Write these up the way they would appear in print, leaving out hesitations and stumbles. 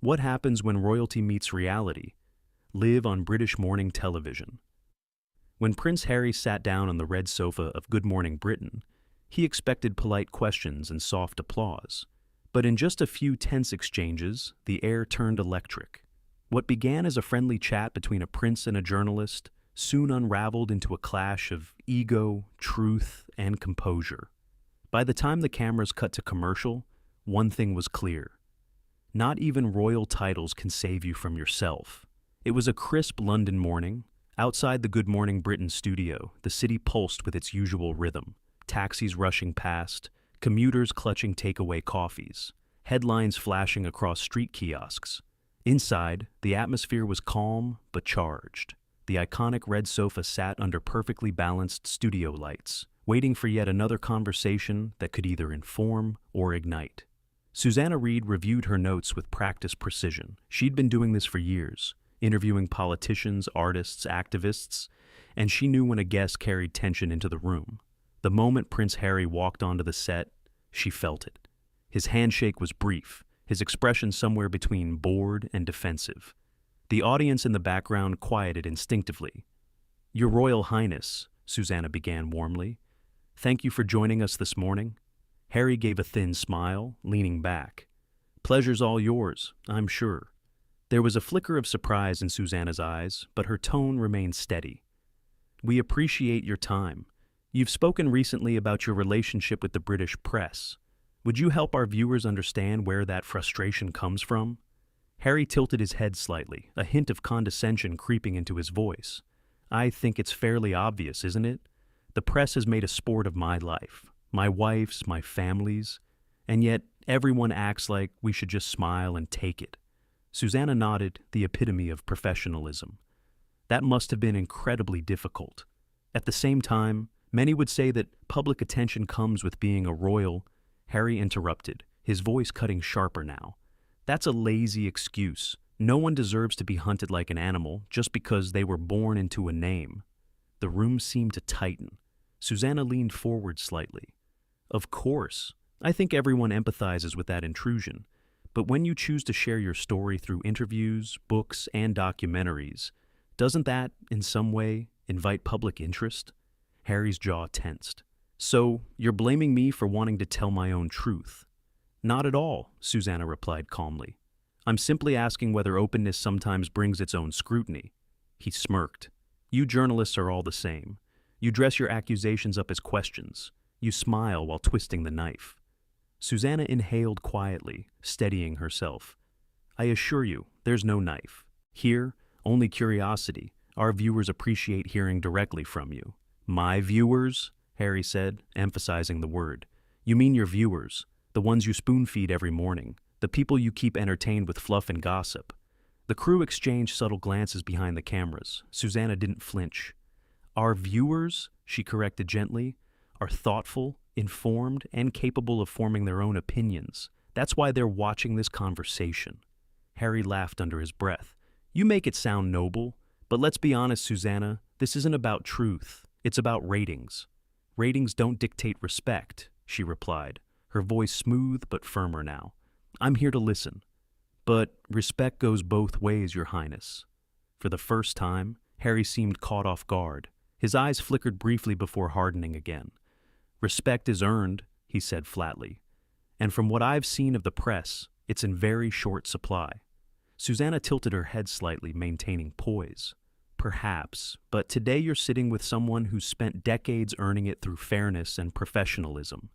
What happens when royalty meets reality? Live on British morning television. When Prince Harry sat down on the red sofa of Good Morning Britain, he expected polite questions and soft applause. But in just a few tense exchanges, the air turned electric. What began as a friendly chat between a prince and a journalist soon unraveled into a clash of ego, truth, and composure. By the time the cameras cut to commercial, one thing was clear. Not even royal titles can save you from yourself. It was a crisp London morning. Outside the Good Morning Britain studio, the city pulsed with its usual rhythm. Taxis rushing past, commuters clutching takeaway coffees, headlines flashing across street kiosks. Inside, the atmosphere was calm but charged. The iconic red sofa sat under perfectly balanced studio lights, waiting for yet another conversation that could either inform or ignite. Susanna Reid reviewed her notes with practiced precision. She'd been doing this for years, interviewing politicians, artists, activists, and she knew when a guest carried tension into the room. The moment Prince Harry walked onto the set, she felt it. His handshake was brief, his expression somewhere between bored and defensive. The audience in the background quieted instinctively. "Your Royal Highness," Susanna began warmly, "thank you for joining us this morning." Harry gave a thin smile, leaning back. "Pleasure's all yours, I'm sure." There was a flicker of surprise in Susanna's eyes, but her tone remained steady. "We appreciate your time. You've spoken recently about your relationship with the British press. Would you help our viewers understand where that frustration comes from?" Harry tilted his head slightly, a hint of condescension creeping into his voice. "I think it's fairly obvious, isn't it? The press has made a sport of my life, my wife's, my family's, and yet everyone acts like we should just smile and take it." Susanna nodded, the epitome of professionalism. "That must have been incredibly difficult. At the same time, many would say that public attention comes with being a royal." Harry interrupted, his voice cutting sharper now. "That's a lazy excuse. No one deserves to be hunted like an animal just because they were born into a name." The room seemed to tighten. Susanna leaned forward slightly. "Of course, I think everyone empathizes with that intrusion. But when you choose to share your story through interviews, books, and documentaries, doesn't that, in some way, invite public interest?" Harry's jaw tensed. "So, you're blaming me for wanting to tell my own truth?" "Not at all," Susanna replied calmly. "I'm simply asking whether openness sometimes brings its own scrutiny." He smirked. "You journalists are all the same. You dress your accusations up as questions. You smile while twisting the knife." Susanna inhaled quietly, steadying herself. "I assure you, there's no knife. Here, only curiosity. Our viewers appreciate hearing directly from you." "My viewers?" Harry said, emphasizing the word. "You mean your viewers, the ones you spoon-feed every morning, the people you keep entertained with fluff and gossip." The crew exchanged subtle glances behind the cameras. Susanna didn't flinch. "Our viewers," she corrected gently, "are thoughtful, informed, and capable of forming their own opinions. That's why they're watching this conversation." Harry laughed under his breath. "You make it sound noble, but let's be honest, Susanna, this isn't about truth. It's about ratings." "Ratings don't dictate respect," she replied, her voice smooth but firmer now. "I'm here to listen. But respect goes both ways, Your Highness." For the first time, Harry seemed caught off guard. His eyes flickered briefly before hardening again. "Respect is earned," he said flatly. "And from what I've seen of the press, it's in very short supply." Susanna tilted her head slightly, maintaining poise. "Perhaps, but today you're sitting with someone who's spent decades earning it through fairness and professionalism.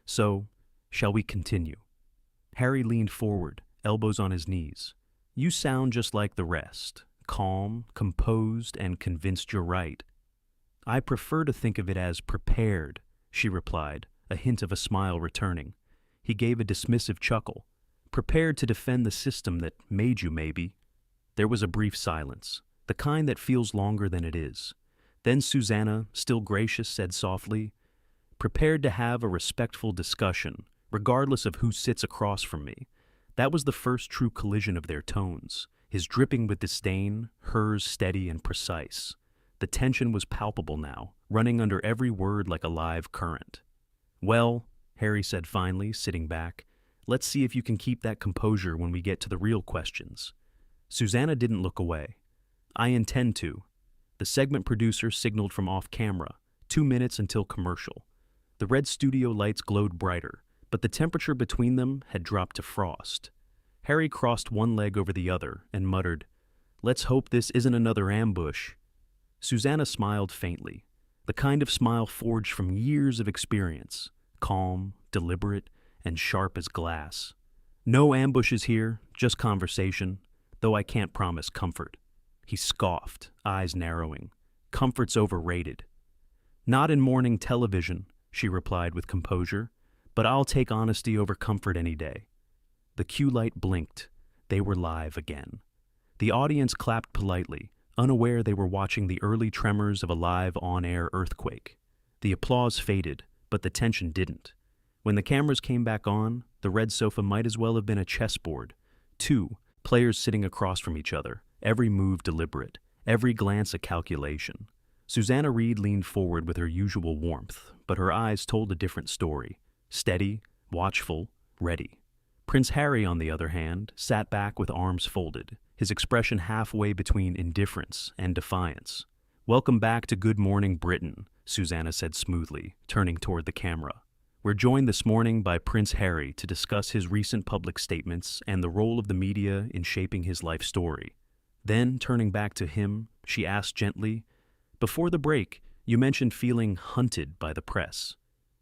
So, shall we continue?" Harry leaned forward, elbows on his knees. "You sound just like the rest, calm, composed, and convinced you're right." "I prefer to think of it as prepared," she replied, a hint of a smile returning. He gave a dismissive chuckle. "Prepared to defend the system that made you, maybe." There was a brief silence, the kind that feels longer than it is. Then Susanna, still gracious, said softly, "Prepared to have a respectful discussion, regardless of who sits across from me." That was the first true collision of their tones, his dripping with disdain, hers steady and precise. The tension was palpable now, running under every word like a live current. "Well," Harry said finally, sitting back, Let's see if you can keep that composure when we get to the real questions." Susanna didn't look away. "I intend to." The segment producer signaled from off camera, 2 minutes until commercial. The red studio lights glowed brighter, but the temperature between them had dropped to frost. Harry crossed one leg over the other and muttered, "Let's hope this isn't another ambush." Susanna smiled faintly, the kind of smile forged from years of experience, calm, deliberate, and sharp as glass. "No ambushes here, just conversation, though I can't promise comfort." He scoffed, eyes narrowing. "Comfort's overrated." "Not in morning television," she replied with composure, "but I'll take honesty over comfort any day." The cue light blinked. They were live again. The audience clapped politely, unaware they were watching the early tremors of a live on-air earthquake. The applause faded, but the tension didn't. When the cameras came back on, the red sofa might as well have been a chessboard. 2 players sitting across from each other, every move deliberate, every glance a calculation. Susanna Reid leaned forward with her usual warmth, but her eyes told a different story. Steady, watchful, ready. Prince Harry, on the other hand, sat back with arms folded, his expression halfway between indifference and defiance. "Welcome back to Good Morning Britain," Susanna said smoothly, turning toward the camera. "We're joined this morning by Prince Harry to discuss his recent public statements and the role of the media in shaping his life story." Then, turning back to him, she asked gently, "Before the break, you mentioned feeling hunted by the press.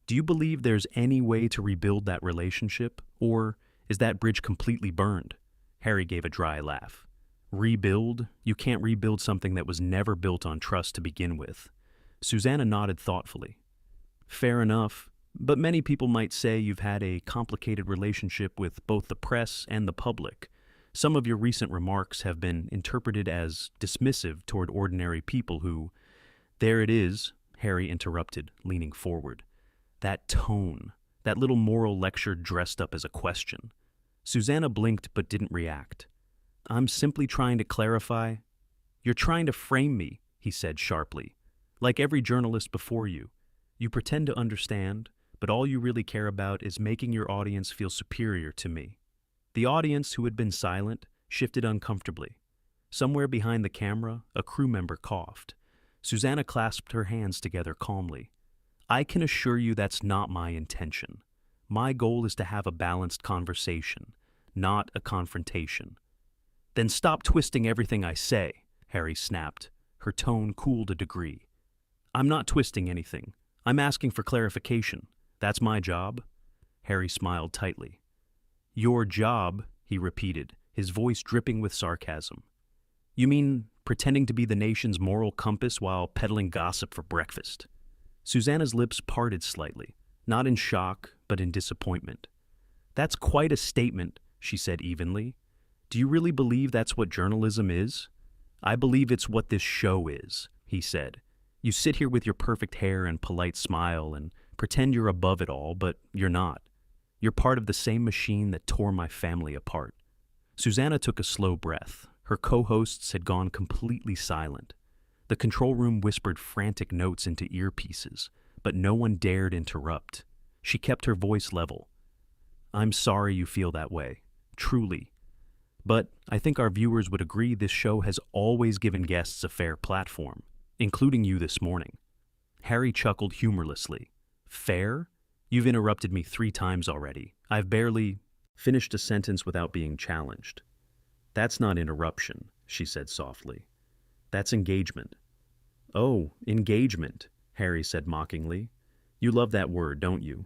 Do you believe there's any way to rebuild that relationship, or is that bridge completely burned?" Harry gave a dry laugh. "Rebuild? You can't rebuild something that was never built on trust to begin with." Susanna nodded thoughtfully. "Fair enough, but many people might say you've had a complicated relationship with both the press and the public. Some of your recent remarks have been interpreted as dismissive toward ordinary people who—" "There it is," Harry interrupted, leaning forward. "That tone, that little moral lecture dressed up as a question." Susanna blinked but didn't react. "I'm simply trying to clarify." "You're trying to frame me," he said sharply. "Like every journalist before you. You pretend to understand, but all you really care about is making your audience feel superior to me." The audience, who had been silent, shifted uncomfortably. Somewhere behind the camera, a crew member coughed. Susanna clasped her hands together calmly. "I can assure you that's not my intention. My goal is to have a balanced conversation, not a confrontation." "Then stop twisting everything I say," Harry snapped. Her tone cooled a degree. "I'm not twisting anything. I'm asking for clarification. That's my job." Harry smiled tightly. "Your job," he repeated, his voice dripping with sarcasm. "You mean pretending to be the nation's moral compass while peddling gossip for breakfast?" Susanna's lips parted slightly, not in shock, but in disappointment. "That's quite a statement," she said evenly. "Do you really believe that's what journalism is?" "I believe it's what this show is," he said. "You sit here with your perfect hair and polite smile and pretend you're above it all, but you're not. You're part of the same machine that tore my family apart." Susanna took a slow breath. Her co-hosts had gone completely silent. The control room whispered frantic notes into earpieces, but no one dared interrupt. She kept her voice level. "I'm sorry you feel that way, truly. But I think our viewers would agree this show has always given guests a fair platform, including you this morning." Harry chuckled humorlessly. "Fair? You've interrupted me 3 times already. I've barely finished a sentence without being challenged." "That's not interruption," she said softly. "That's engagement." "Oh, engagement," Harry said mockingly. "You love that word, don't you?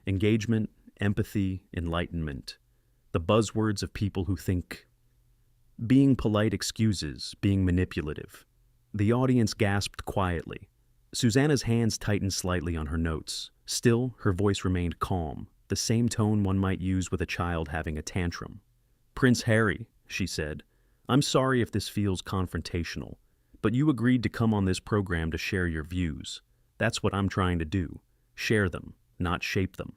Engagement, empathy, enlightenment. The buzzwords of people who think being polite excuses being manipulative." The audience gasped quietly. Susanna's hands tightened slightly on her notes. Still, her voice remained calm, the same tone one might use with a child having a tantrum. "Prince Harry," she said, "I'm sorry if this feels confrontational, but you agreed to come on this program to share your views. That's what I'm trying to do. Share them, not shape them."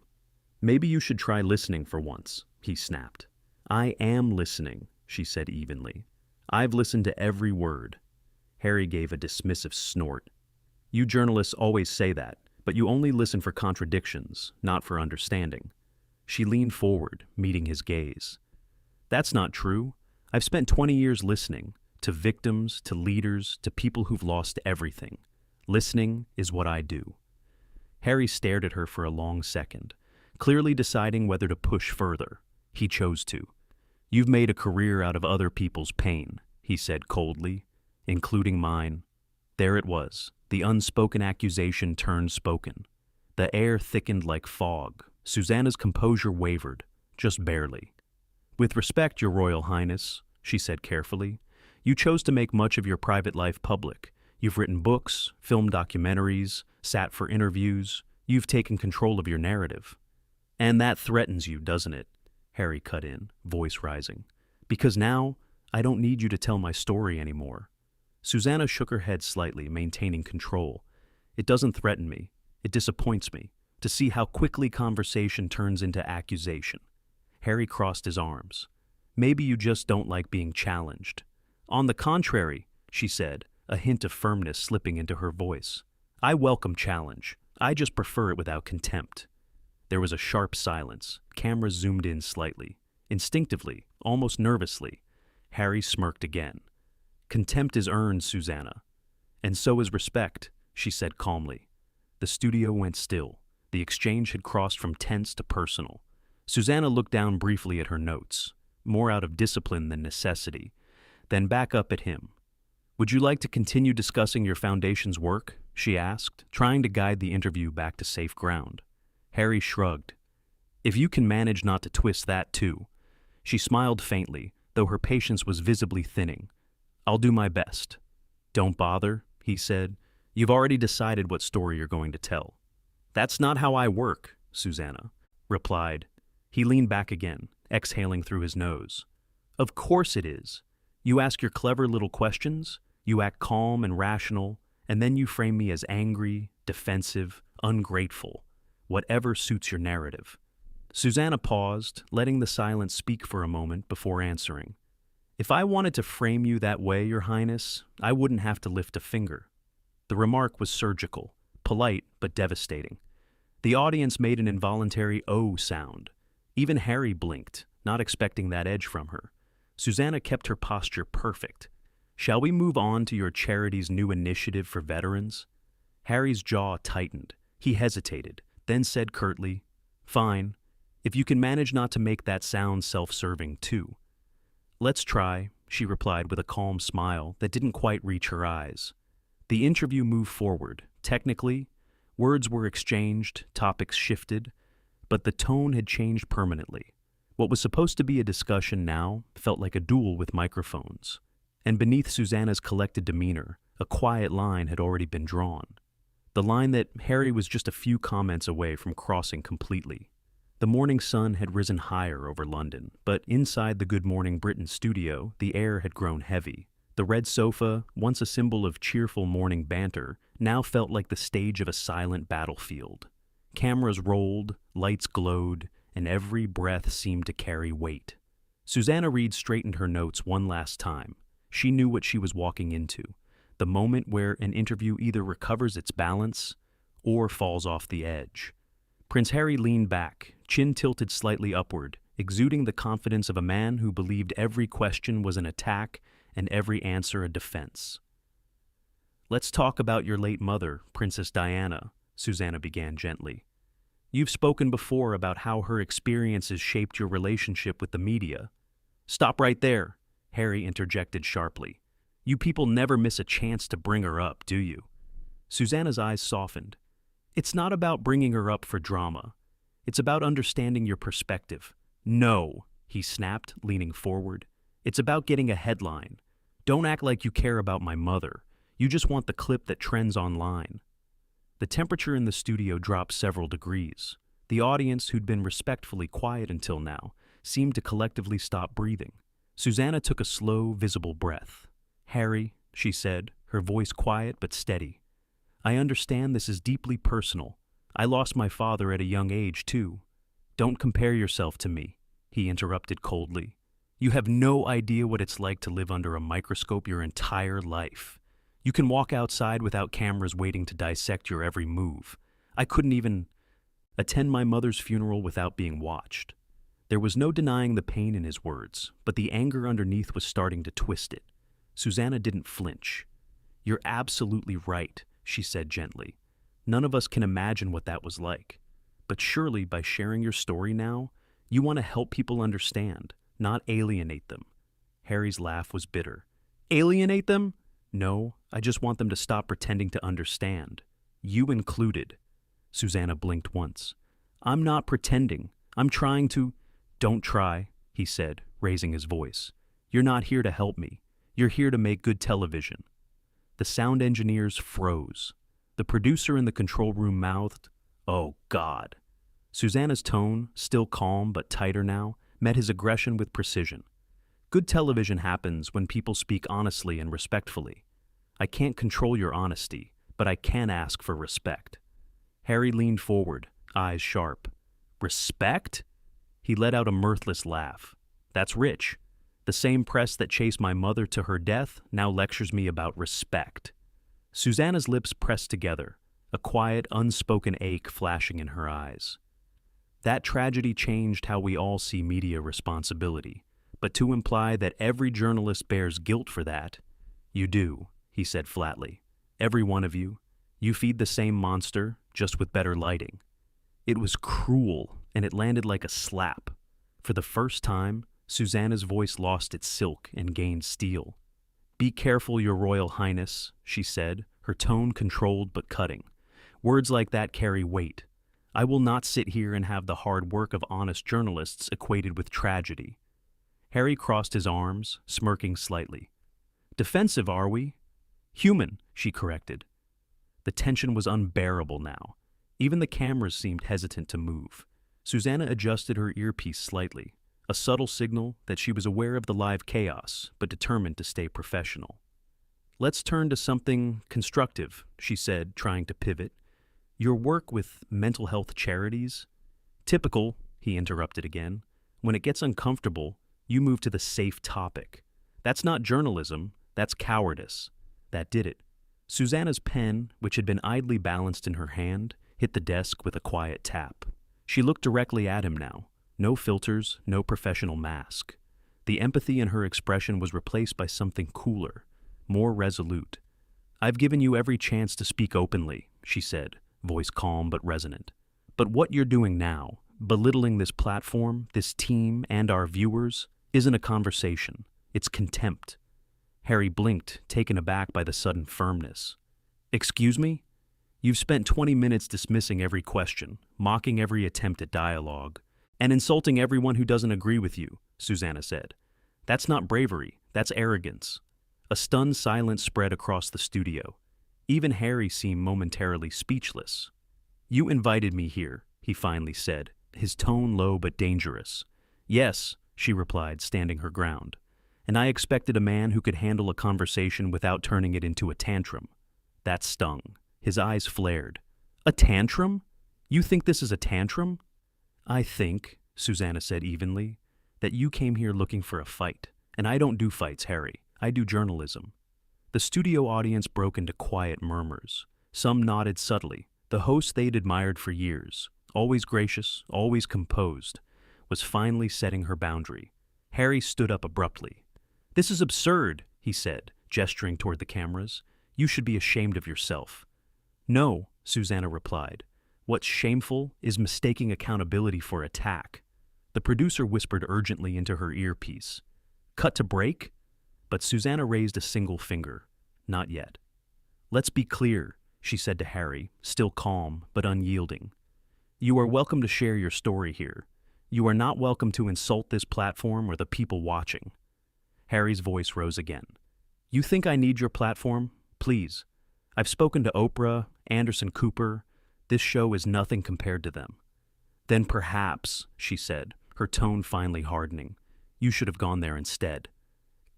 "Maybe you should try listening for once," he snapped. "I am listening," she said evenly. "I've listened to every word." Harry gave a dismissive snort. "You journalists always say that, but you only listen for contradictions, not for understanding." She leaned forward, meeting his gaze. That's not true. I've spent 20 years listening, to victims, to leaders, to people who've lost everything. Listening is what I do. Harry stared at her for a long second, clearly deciding whether to push further. He chose to. You've made a career out of other people's pain, he said coldly, including mine. There it was, the unspoken accusation turned spoken. The air thickened like fog. Susanna's composure wavered, just barely. With respect, Your Royal Highness, she said carefully, you chose to make much of your private life public. You've written books, filmed documentaries, sat for interviews. You've taken control of your narrative. And that threatens you, doesn't it? Harry cut in, voice rising. Because now, I don't need you to tell my story anymore. Susanna shook her head slightly, maintaining control. It doesn't threaten me. It disappoints me to see how quickly conversation turns into accusation. Harry crossed his arms. Maybe you just don't like being challenged. On the contrary, she said, a hint of firmness slipping into her voice. I welcome challenge. I just prefer it without contempt. There was a sharp silence. Cameras zoomed in slightly. Instinctively, almost nervously, Harry smirked again. Contempt is earned, Susanna. And so is respect, she said calmly. The studio went still. The exchange had crossed from tense to personal. Susanna looked down briefly at her notes, more out of discipline than necessity, then back up at him. Would you like to continue discussing your foundation's work? She asked, trying to guide the interview back to safe ground. Harry shrugged. If you can manage not to twist that too. She smiled faintly, though her patience was visibly thinning. I'll do my best. Don't bother, he said. You've already decided what story you're going to tell. That's not how I work, Susanna replied. He leaned back again, exhaling through his nose. Of course it is. You ask your clever little questions, you act calm and rational, and then you frame me as angry, defensive, ungrateful, whatever suits your narrative. Susanna paused, letting the silence speak for a moment before answering. If I wanted to frame you that way, Your Highness, I wouldn't have to lift a finger. The remark was surgical, polite but devastating. The audience made an involuntary "oh" sound. Even Harry blinked, not expecting that edge from her. Susanna kept her posture perfect. Shall we move on to your charity's new initiative for veterans? Harry's jaw tightened. He hesitated, then said curtly, Fine, if you can manage not to make that sound self-serving too. Let's try, she replied with a calm smile that didn't quite reach her eyes. The interview moved forward. Technically, words were exchanged, topics shifted, but the tone had changed permanently. What was supposed to be a discussion now felt like a duel with microphones. And beneath Susanna's collected demeanor, a quiet line had already been drawn. The line that Harry was just a few comments away from crossing completely. The morning sun had risen higher over London, but inside the Good Morning Britain studio, the air had grown heavy. The red sofa, once a symbol of cheerful morning banter, now felt like the stage of a silent battlefield. Cameras rolled, lights glowed, and every breath seemed to carry weight. Susanna Reid straightened her notes one last time. She knew what she was walking into, the moment where an interview either recovers its balance or falls off the edge. Prince Harry leaned back, chin tilted slightly upward, exuding the confidence of a man who believed every question was an attack and every answer a defense. Let's talk about your late mother, Princess Diana, Susanna began gently. You've spoken before about how her experiences shaped your relationship with the media. Stop right there, Harry interjected sharply. You people never miss a chance to bring her up, do you? Susanna's eyes softened. It's not about bringing her up for drama. It's about understanding your perspective. No, he snapped, leaning forward. It's about getting a headline. Don't act like you care about my mother. You just want the clip that trends online. The temperature in the studio dropped several degrees. The audience, who'd been respectfully quiet until now, seemed to collectively stop breathing. Susanna took a slow, visible breath. Harry, she said, her voice quiet but steady. I understand this is deeply personal. I lost my father at a young age, too. Don't compare yourself to me, he interrupted coldly. You have no idea what it's like to live under a microscope your entire life. You can walk outside without cameras waiting to dissect your every move. I couldn't even... Attend my mother's funeral without being watched. There was no denying the pain in his words, but the anger underneath was starting to twist it. Susanna didn't flinch. You're absolutely right, she said gently. None of us can imagine what that was like. But surely by sharing your story now, you want to help people understand, not alienate them. Harry's laugh was bitter. Alienate them? No, I just want them to stop pretending to understand. You included. Susanna blinked once. I'm not pretending. I'm trying to... Don't try, he said, raising his voice. You're not here to help me. You're here to make good television. The sound engineers froze. The producer in the control room mouthed, "Oh, God." Susanna's tone, still calm but tighter now, met his aggression with precision. Good television happens when people speak honestly and respectfully. I can't control your honesty, but I can ask for respect. Harry leaned forward, eyes sharp. Respect? He let out a mirthless laugh. That's rich. The same press that chased my mother to her death now lectures me about respect. Susanna's lips pressed together, a quiet, unspoken ache flashing in her eyes. That tragedy changed how we all see media responsibility, but to imply that every journalist bears guilt for that, you do, he said flatly. Every one of you. You feed the same monster, just with better lighting. It was cruel, and it landed like a slap. For the first time, Susanna's voice lost its silk and gained steel. Be careful, Your Royal Highness, she said, her tone controlled but cutting. Words like that carry weight. I will not sit here and have the hard work of honest journalists equated with tragedy. Harry crossed his arms, smirking slightly. Defensive, are we? Human, she corrected. The tension was unbearable now. Even the cameras seemed hesitant to move. Susanna adjusted her earpiece slightly, a subtle signal that she was aware of the live chaos, but determined to stay professional. Let's turn to something constructive, she said, trying to pivot. Your work with mental health charities? Typical, he interrupted again. When it gets uncomfortable, you move to the safe topic. That's not journalism, that's cowardice. That did it. Susanna's pen, which had been idly balanced in her hand, hit the desk with a quiet tap. She looked directly at him now. No filters, no professional mask. The empathy in her expression was replaced by something cooler, more resolute. I've given you every chance to speak openly, she said, voice calm but resonant. But what you're doing now, belittling this platform, this team, and our viewers, isn't a conversation. It's contempt. Harry blinked, taken aback by the sudden firmness. Excuse me? You've spent 20 minutes dismissing every question, mocking every attempt at dialogue, and insulting everyone who doesn't agree with you, Susanna said. That's not bravery, that's arrogance. A stunned silence spread across the studio. Even Harry seemed momentarily speechless. You invited me here, he finally said, his tone low but dangerous. Yes, she replied, standing her ground. And I expected a man who could handle a conversation without turning it into a tantrum. That stung. His eyes flared. A tantrum? You think this is a tantrum? I think, Susanna said evenly, that you came here looking for a fight. And I don't do fights, Harry. I do journalism. The studio audience broke into quiet murmurs. Some nodded subtly. The host they'd admired for years, always gracious, always composed, was finally setting her boundary. Harry stood up abruptly. This is absurd, he said, gesturing toward the cameras. You should be ashamed of yourself. No, Susanna replied. What's shameful is mistaking accountability for attack. The producer whispered urgently into her earpiece. Cut to break? But Susanna raised a single finger. Not yet. Let's be clear, she said to Harry, still calm but unyielding. You are welcome to share your story here. You are not welcome to insult this platform or the people watching. Harry's voice rose again. You think I need your platform? Please. I've spoken to Oprah, Anderson Cooper. This show is nothing compared to them. Then perhaps, she said, her tone finally hardening, you should have gone there instead.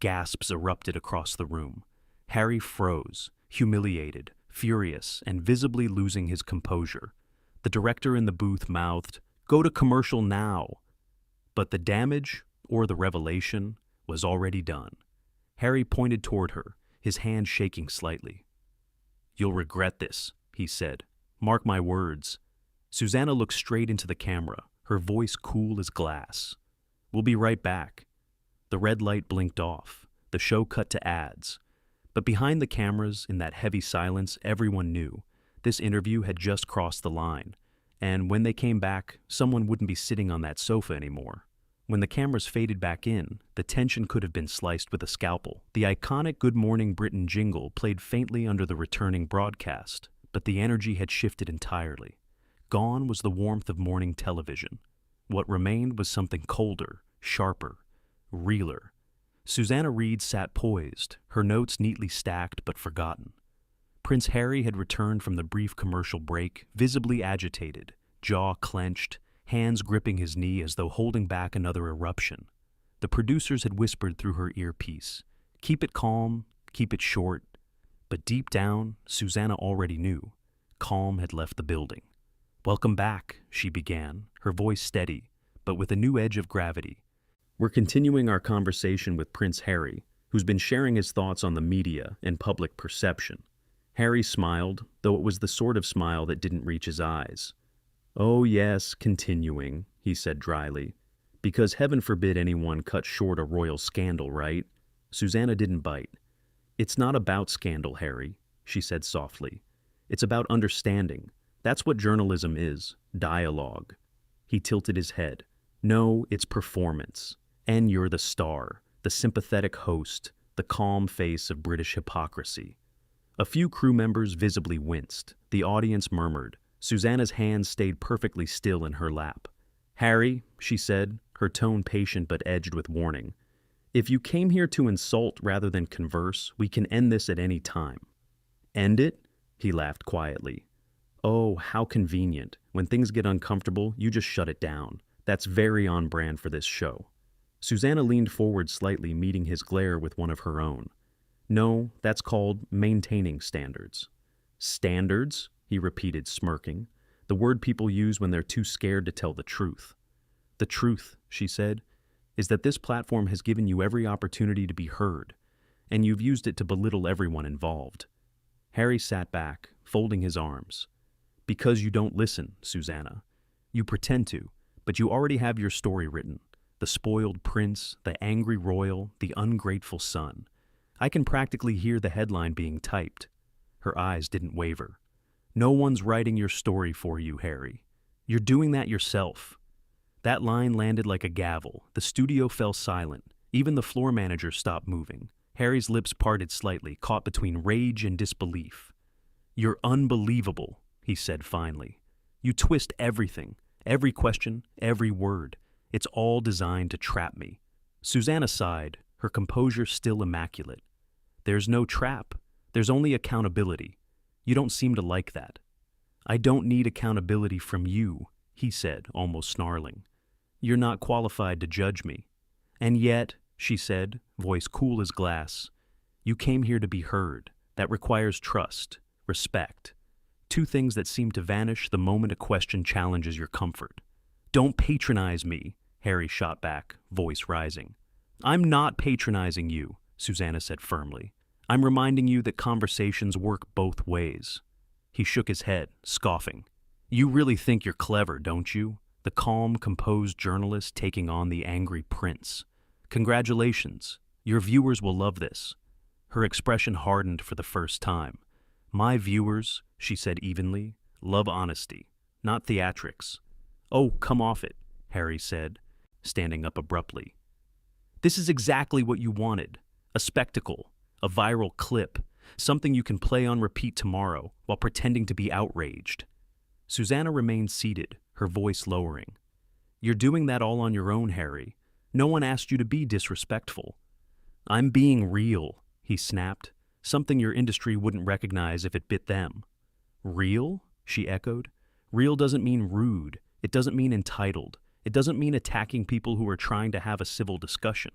Gasps erupted across the room. Harry froze, humiliated, furious, and visibly losing his composure. The director in the booth mouthed, Go to commercial now. But the damage, or the revelation, was already done. Harry pointed toward her, his hand shaking slightly. You'll regret this, he said. Mark my words. Susanna looked straight into the camera, her voice cool as glass. "We'll be right back." The red light blinked off. The show cut to ads. But behind the cameras, in that heavy silence, everyone knew this interview had just crossed the line. And when they came back, someone wouldn't be sitting on that sofa anymore. When the cameras faded back in, the tension could have been sliced with a scalpel. The iconic Good Morning Britain jingle played faintly under the returning broadcast, but the energy had shifted entirely. Gone was the warmth of morning television. What remained was something colder, sharper, realer. Susanna Reid sat poised, her notes neatly stacked but forgotten. Prince Harry had returned from the brief commercial break, visibly agitated, jaw clenched, hands gripping his knee as though holding back another eruption. The producers had whispered through her earpiece, "Keep it calm, keep it short." But deep down, Susanna already knew. Calm had left the building. "Welcome back," she began, her voice steady, but with a new edge of gravity. "We're continuing our conversation with Prince Harry, who's been sharing his thoughts on the media and public perception." Harry smiled, though it was the sort of smile that didn't reach his eyes. "Oh yes, continuing," he said dryly. "Because heaven forbid anyone cut short a royal scandal, right?" Susanna didn't bite. "It's not about scandal, Harry," she said softly. "It's about understanding. That's what journalism is, dialogue." He tilted his head. "No, it's performance. And you're the star, the sympathetic host, the calm face of British hypocrisy." A few crew members visibly winced. The audience murmured. Susanna's hands stayed perfectly still in her lap. "Harry," she said, her tone patient but edged with warning, "if you came here to insult rather than converse, we can end this at any time." "End it?" He laughed quietly. "Oh, how convenient. When things get uncomfortable, you just shut it down. That's very on brand for this show." Susanna leaned forward slightly, meeting his glare with one of her own. "No, that's called maintaining standards." "Standards?" he repeated, smirking. "The word people use when they're too scared to tell the truth." "The truth," she said, "is that this platform has given you every opportunity to be heard, and you've used it to belittle everyone involved." Harry sat back, folding his arms. "Because you don't listen, Susanna. You pretend to, but you already have your story written. The spoiled prince, the angry royal, the ungrateful son. I can practically hear the headline being typed." Her eyes didn't waver. "No one's writing your story for you, Harry. You're doing that yourself." That line landed like a gavel. The studio fell silent. Even the floor manager stopped moving. Harry's lips parted slightly, caught between rage and disbelief. "You're unbelievable," he said finally. "You twist everything, every question, every word. It's all designed to trap me." Susanna sighed, her composure still immaculate. "There's no trap. There's only accountability. You don't seem to like that." "I don't need accountability from you," he said, almost snarling. "You're not qualified to judge me." "And yet," she said, voice cool as glass, "you came here to be heard. That requires trust, respect. Two things that seem to vanish the moment a question challenges your comfort." "Don't patronize me," Harry shot back, voice rising. "I'm not patronizing you," Susanna said firmly. "I'm reminding you that conversations work both ways." He shook his head, scoffing. "You really think you're clever, don't you? The calm, composed journalist taking on the angry prince. Congratulations. Your viewers will love this." Her expression hardened for the first time. "My viewers," she said evenly, "love honesty, not theatrics." "Oh, come off it," Harry said, standing up abruptly. "This is exactly what you wanted. A spectacle, a viral clip, something you can play on repeat tomorrow while pretending to be outraged." Susanna remained seated, her voice lowering. "You're doing that all on your own, Harry. No one asked you to be disrespectful." "I'm being real," he snapped, "something your industry wouldn't recognize if it bit them." "Real?" she echoed. "Real doesn't mean rude. It doesn't mean entitled. It doesn't mean attacking people who are trying to have a civil discussion."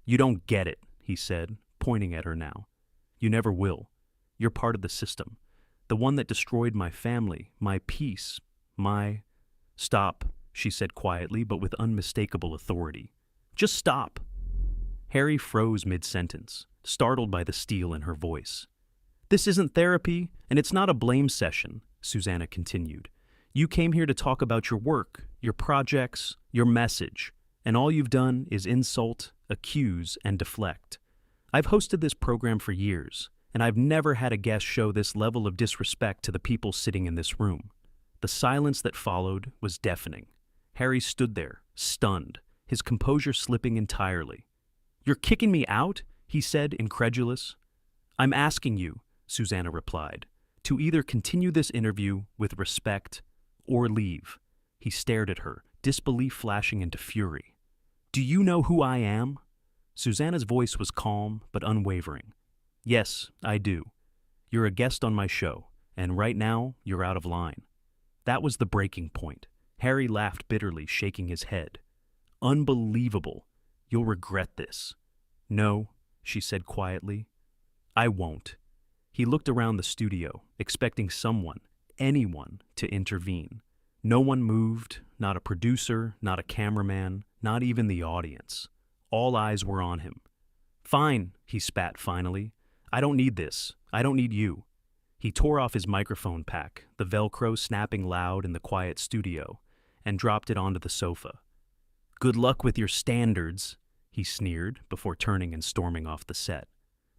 "You don't get it," he said, pointing at her now. "You never will. You're part of the system. The one that destroyed my family, my peace, my—" "Stop," she said quietly but with unmistakable authority. "Just stop." Harry froze mid-sentence, startled by the steel in her voice. "This isn't therapy, and it's not a blame session," Susanna continued. You came here to talk about your work, your projects, your message, and all you've done is insult, accuse, and deflect. I've hosted this program for years, and I've never had a guest show this level of disrespect to the people sitting in this room. The silence that followed was deafening. Harry stood there, stunned, his composure slipping entirely. "You're kicking me out?" he said, incredulous. "I'm asking you," Susanna replied, "to either continue this interview with respect or leave." He stared at her, disbelief flashing into fury. "Do you know who I am?" Susanna's voice was calm but unwavering. "Yes, I do. You're a guest on my show, and right now you're out of line." That was the breaking point. Harry laughed bitterly, shaking his head. "Unbelievable. You'll regret this." "No," she said quietly. "I won't." He looked around the studio, expecting someone, anyone, to intervene. No one moved, not a producer, not a cameraman, not even the audience. All eyes were on him. "Fine," he spat finally. "I don't need this. I don't need you." He tore off his microphone pack, the Velcro snapping loud in the quiet studio, and dropped it onto the sofa. "Good luck with your standards," he sneered before turning and storming off the set.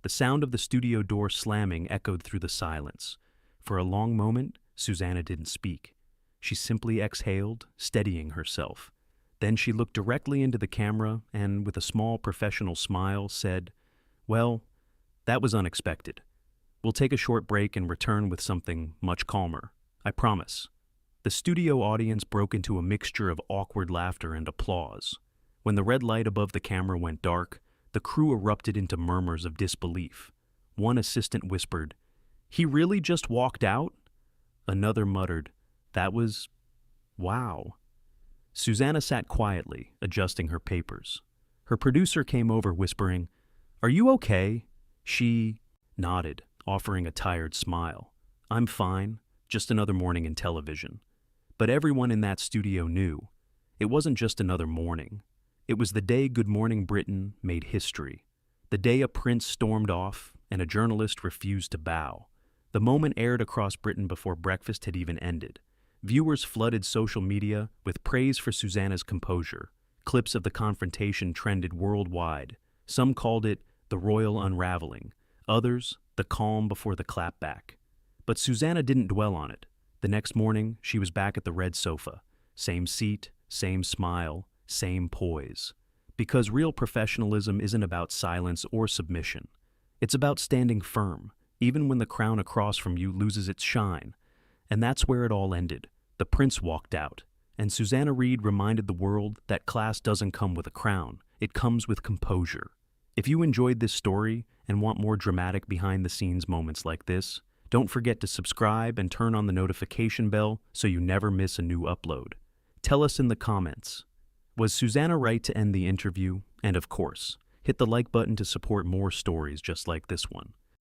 The sound of the studio door slamming echoed through the silence. For a long moment, Susanna didn't speak. She simply exhaled, steadying herself. Then she looked directly into the camera and, with a small professional smile, said, "Well, that was unexpected. We'll take a short break and return with something much calmer. I promise." The studio audience broke into a mixture of awkward laughter and applause. When the red light above the camera went dark, the crew erupted into murmurs of disbelief. One assistant whispered, "He really just walked out?" Another muttered, "That was... wow." Susanna sat quietly, adjusting her papers. Her producer came over whispering, "Are you okay?" She nodded, offering a tired smile. "I'm fine, just another morning in television." But everyone in that studio knew. It wasn't just another morning. It was the day Good Morning Britain made history. The day a prince stormed off and a journalist refused to bow. The moment aired across Britain before breakfast had even ended. Viewers flooded social media with praise for Susanna's composure. Clips of the confrontation trended worldwide. Some called it the royal unraveling, others the calm before the clapback. But Susanna didn't dwell on it. The next morning, she was back at the red sofa. Same seat, same smile, same poise. Because real professionalism isn't about silence or submission. It's about standing firm, even when the crown across from you loses its shine. And that's where it all ended. The prince walked out, and Susanna Reid reminded the world that class doesn't come with a crown, it comes with composure. If you enjoyed this story and want more dramatic behind-the-scenes moments like this, don't forget to subscribe and turn on the notification bell so you never miss a new upload. Tell us in the comments, was Susanna right to end the interview? And of course, hit the like button to support more stories just like this one.